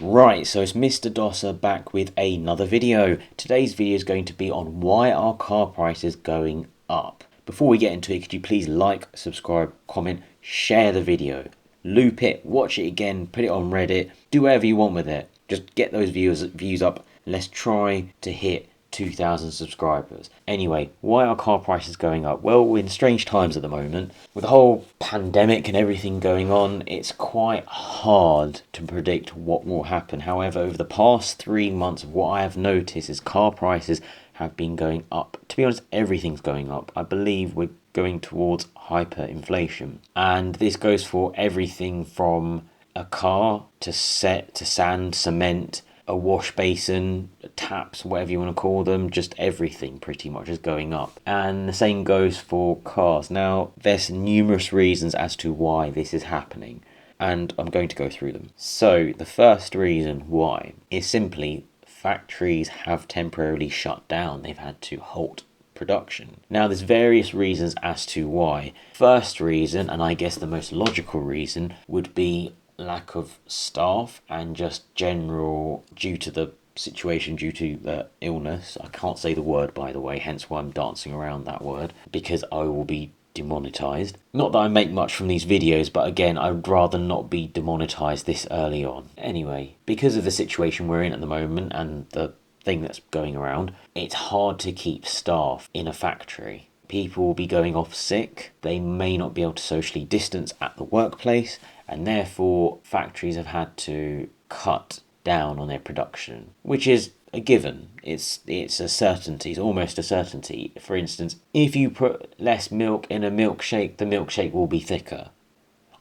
Right, so it's Mr. Dosser back with another video. Today's video is going to be on why are car prices going up. Before we get into it, could you please like, subscribe, comment, share the video, loop it, watch it again, put it on Reddit, do whatever you want with it. Just get those views up. Let's try to hit 2,000 subscribers. Anyway, why are car prices going up? Well, we're in strange times at the moment. With the whole pandemic and everything going on, it's quite hard to predict what will happen. However, over the past 3 months, what I have noticed is car prices have been going up. To be honest, everything's going up. I believe we're going towards hyperinflation. And this goes for everything from a car to sand, cement, a wash basin, taps, whatever you want to call them, just everything pretty much is going up. And the same goes for cars. Now, there's numerous reasons as to why this is happening, and I'm going to go through them. So, the first reason why is simply factories have temporarily shut down. They've had to halt production. Now, there's various reasons as to why. First reason, and I guess the most logical reason, would be lack of staff and just general, due to the situation, due to the illness. I can't say the word, by the way, hence why I'm dancing around that word, because I will be demonetized. Not that I make much from these videos, but again, I'd rather not be demonetized this early on. Anyway, because of the situation we're in at the moment and the thing that's going around, it's hard to keep staff in a factory. People will be going off sick, they may not be able to socially distance at the workplace, and therefore factories have had to cut down on their production, which is a given. It's a certainty. It's almost a certainty. For instance, if you put less milk in a milkshake, the milkshake will be thicker.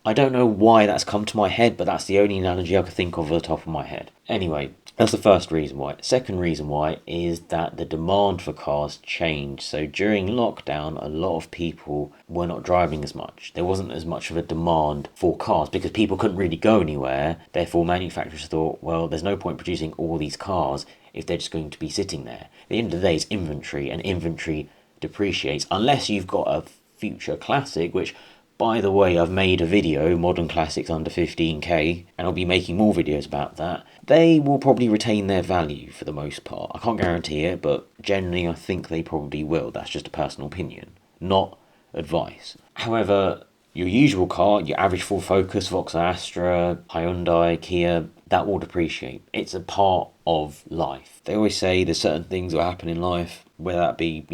I don't know why that's come to my head, but that's the only analogy I could think of at the top of my head. Anyway, that's the first reason why. Second reason why is that the demand for cars changed. So during lockdown, a lot of people were not driving as much. There wasn't as much of a demand for cars because people couldn't really go anywhere. Therefore, manufacturers thought, well, there's no point producing all these cars if they're just going to be sitting there. At the end of the day, it's inventory, and inventory depreciates unless you've got a future classic, which, by the way, I've made a video, Modern Classics Under 15k, and I'll be making more videos about that. They will probably retain their value for the most part. I can't guarantee it, but generally I think they probably will. That's just a personal opinion, not advice. However, your usual car, your average Ford Focus, Vauxhall Astra, Hyundai, Kia, that will depreciate. It's a part of life. They always say there's certain things that happen in life, whether that be,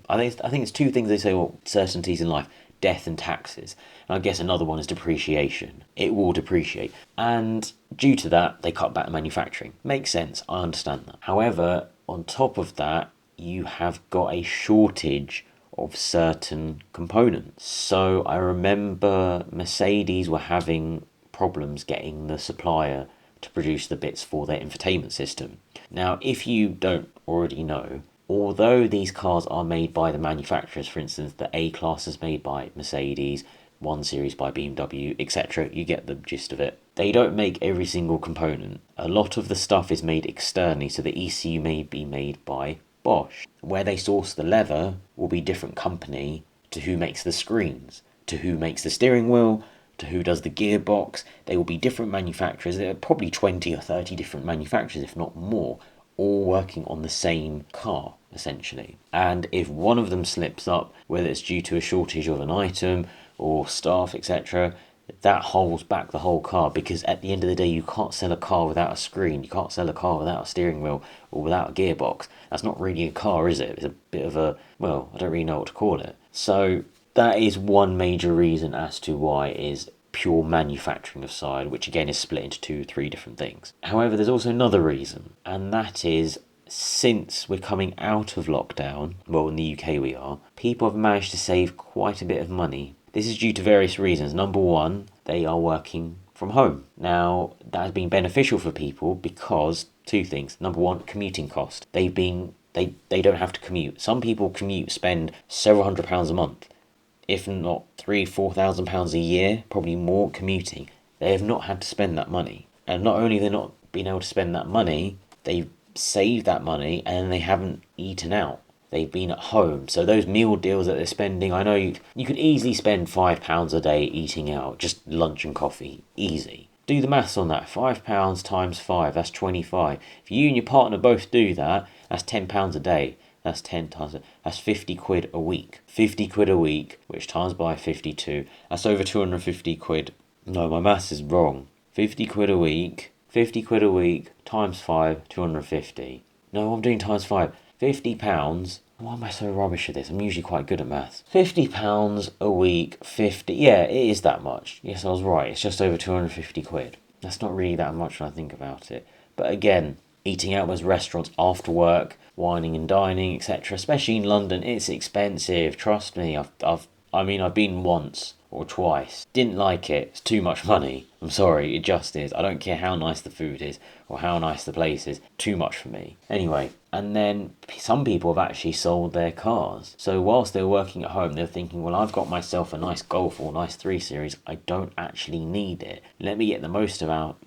I think it's two things they say, well, certainties in life: death and taxes. And I guess another one is depreciation. It will depreciate. And due to that, they cut back manufacturing. Makes sense. I understand that. However, on top of that, you have got a shortage of certain components. So I remember Mercedes were having problems getting the supplier to produce the bits for their infotainment system. Now, if you don't already know, although these cars are made by the manufacturers, for instance, the A-Class is made by Mercedes, 1 Series by BMW, etc., you get the gist of it. They don't make every single component. A lot of the stuff is made externally, so the ECU may be made by Bosch. Where they source the leather will be different company to who makes the screens, to who makes the steering wheel, to who does the gearbox. They will be different manufacturers. There are probably 20 or 30 different manufacturers, if not more, all working on the same car, essentially. And if one of them slips up, whether it's due to a shortage of an item or staff, etc., that holds back the whole car, because at the end of the day, you can't sell a car without a screen, you can't sell a car without a steering wheel or without a gearbox. That's not really a car, is it? It's a bit of a, well, I don't really know what to call it. So that is one major reason as to why is pure manufacturing aside, which again is split into 2-3 different things. However, there's also another reason, and that is, since we're coming out of lockdown, well, in the UK we are, people have managed to save quite a bit of money. This is due to various reasons. Number one, they are working from home. Now, that has been beneficial for people because two things. Number one, commuting cost. They don't have to commute. Some people spend several £100s a month, if not £3,000-4,000 a year, probably more, commuting. They have not had to spend that money. And not only have they not been able to spend that money, they've saved that money and they haven't eaten out. They've been at home. So those meal deals that they're spending, I know you could easily spend £5 a day eating out, just lunch and coffee, easy. Do the maths on that. £5 times 5, that's 25. If you and your partner both do that, that's £10 a day. That's 10 times, that's 50 quid a week. 50 quid a week, which times by 52, that's over 250 quid. No, my maths is wrong. 50 quid a week, 50 quid a week, times 5, 250. No, I'm doing times 5. £50. Why am I so rubbish at this? I'm usually quite good at maths. £50 a week, 50. Yeah, it is that much. Yes, I was right. It's just over 250 quid. That's not really that much when I think about it. But again, eating out with restaurants after work, wining and dining, etc. Especially in London, it's expensive. Trust me. I've been once or twice. Didn't like it. It's too much money. I'm sorry, it just is. I don't care how nice the food is or how nice the place is. Too much for me. Anyway, and then some people have actually sold their cars. So whilst they're working at home, they're thinking, well, I've got myself a nice Golf or nice 3 Series. I don't actually need it. Let me get the most out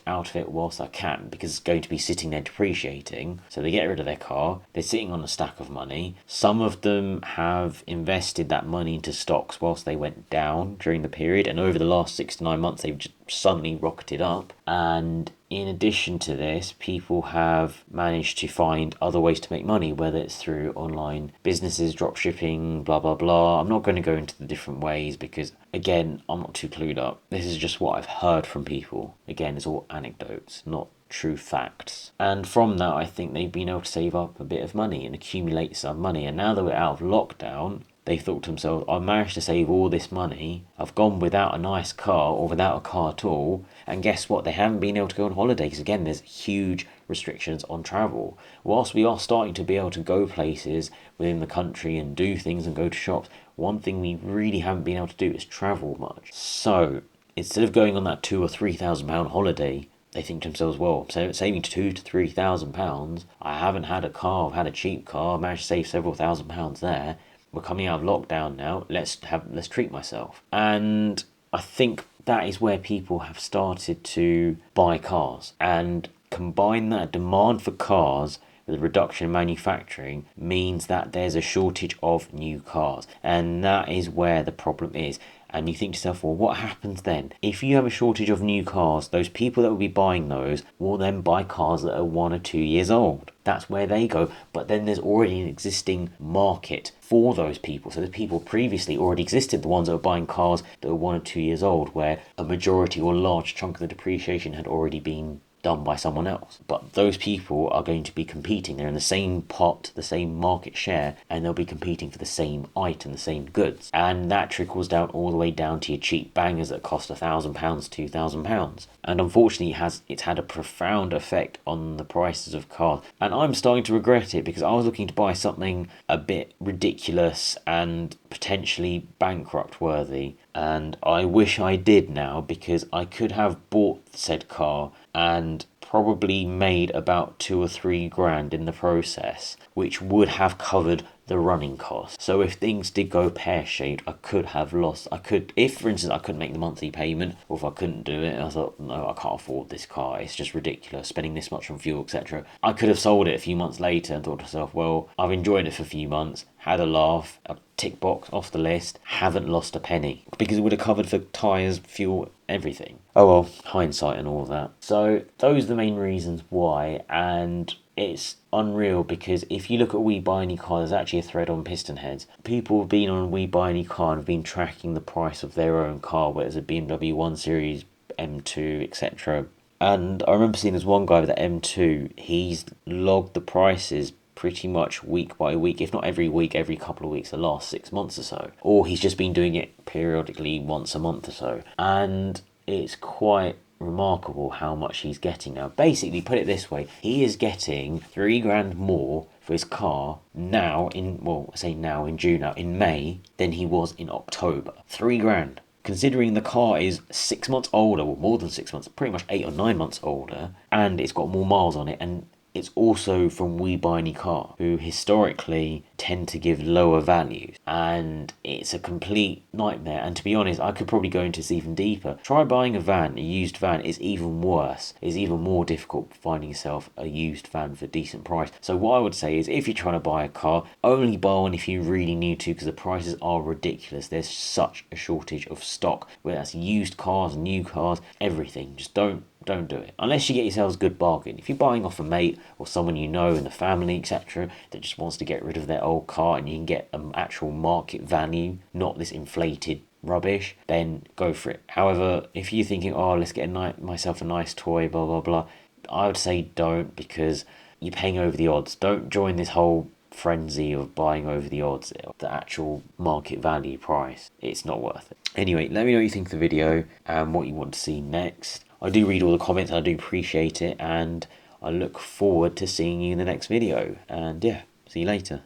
of it whilst I can, because it's going to be sitting there depreciating. So they get rid of their car. They're sitting on a stack of money. Some of them have invested that money into stocks whilst they went down during the period, and over the last 6 to 9 months they've just suddenly rocketed up. And in addition to this, people have managed to find other ways to make money, whether it's through online businesses, drop shipping, blah blah blah. I'm not going to go into the different ways because, again, I'm not too clued up. This is just what I've heard from people. Again, it's all anecdotes, not true facts. And from that, I think they've been able to save up a bit of money and accumulate some money. And now that we're out of lockdown, they thought to themselves, I managed to save all this money. I've gone without a nice car or without a car at all. And guess what? They haven't been able to go on holiday because, again, there's huge restrictions on travel. Whilst we are starting to be able to go places within the country and do things and go to shops, one thing we really haven't been able to do is travel much. So instead of going on that £2,000 or £3,000 holiday, they think to themselves, well, saving £2,000 to £3,000. I haven't had a car. I've had a cheap car. I managed to save several £1,000s there. We're coming out of lockdown now. Let's treat myself. And I think that is where people have started to buy cars, and combine that demand for cars with a reduction in manufacturing means that there's a shortage of new cars, and that is where the problem is. And you think to yourself, well, what happens then? If you have a shortage of new cars, those people that will be buying those will then buy cars that are 1 or 2 years old. That's where they go. But then there's already an existing market for those people. So the people previously already existed, the ones that were buying cars that were 1 or 2 years old, where a majority or large chunk of the depreciation had already been done by someone else. But those people are going to be competing. They're in the same pot, the same market share, and they'll be competing for the same item, the same goods. And that trickles down all the way down to your cheap bangers that cost £1,000, £2,000. And unfortunately, it's had a profound effect on the prices of cars. And I'm starting to regret it because I was looking to buy something a bit ridiculous and potentially bankrupt worthy. And I wish I did now, because I could have bought said car and probably made about 2 or 3 grand in the process, which would have covered the running costs. So if things did go pear-shaped, if for instance I couldn't make the monthly payment, or if I couldn't do it and I thought, no, I can't afford this car, it's just ridiculous spending this much on fuel, etc., I could have sold it a few months later and thought to myself, well, I've enjoyed it for a few months, had a laugh, a tick box off the list, haven't lost a penny, because it would have covered for tyres, fuel, everything. Oh well, hindsight and all of that. So those are the main reasons why, and it's unreal because if you look at We Buy Any Car, there's actually a thread on Piston Heads. People have been on We Buy Any Car and have been tracking the price of their own car, whether it's a BMW 1 Series, M2, etc. And I remember seeing this one guy with the M2, he's logged the prices pretty much week by week, if not every week, every couple of weeks, the last 6 months or so. Or he's just been doing it periodically once a month or so. And it's quite remarkable how much he's getting now. Basically, put it this way, he is getting 3 grand more for his car now in June, now in May, than he was in October. 3 grand. Considering the car is 6 months older, or more than 6 months, pretty much 8 or 9 months older, and it's got more miles on it, and it's also from We Buy Any Car, who historically tend to give lower values, and it's a complete nightmare. And to be honest, I could probably go into this even deeper. Try buying a used van is even worse. It's even more difficult finding yourself a used van for a decent price. So what I would say is, if you're trying to buy a car, only buy one if you really need to, because the prices are ridiculous. There's such a shortage of stock, whether that's used cars, new cars, everything. Just don't do it unless you get yourselves a good bargain. If you're buying off a mate or someone you know in the family, etc., that just wants to get rid of their old car and you can get an actual market value, not this inflated rubbish, then go for it. However, if you're thinking, oh, let's get myself a nice toy, blah blah blah, I would say don't, because you're paying over the odds. Don't join this whole frenzy of buying over the odds, the actual market value price. It's not worth it. Anyway, let me know what you think of the video and what you want to see next. I do read all the comments and I do appreciate it, and I look forward to seeing you in the next video. And yeah, see you later.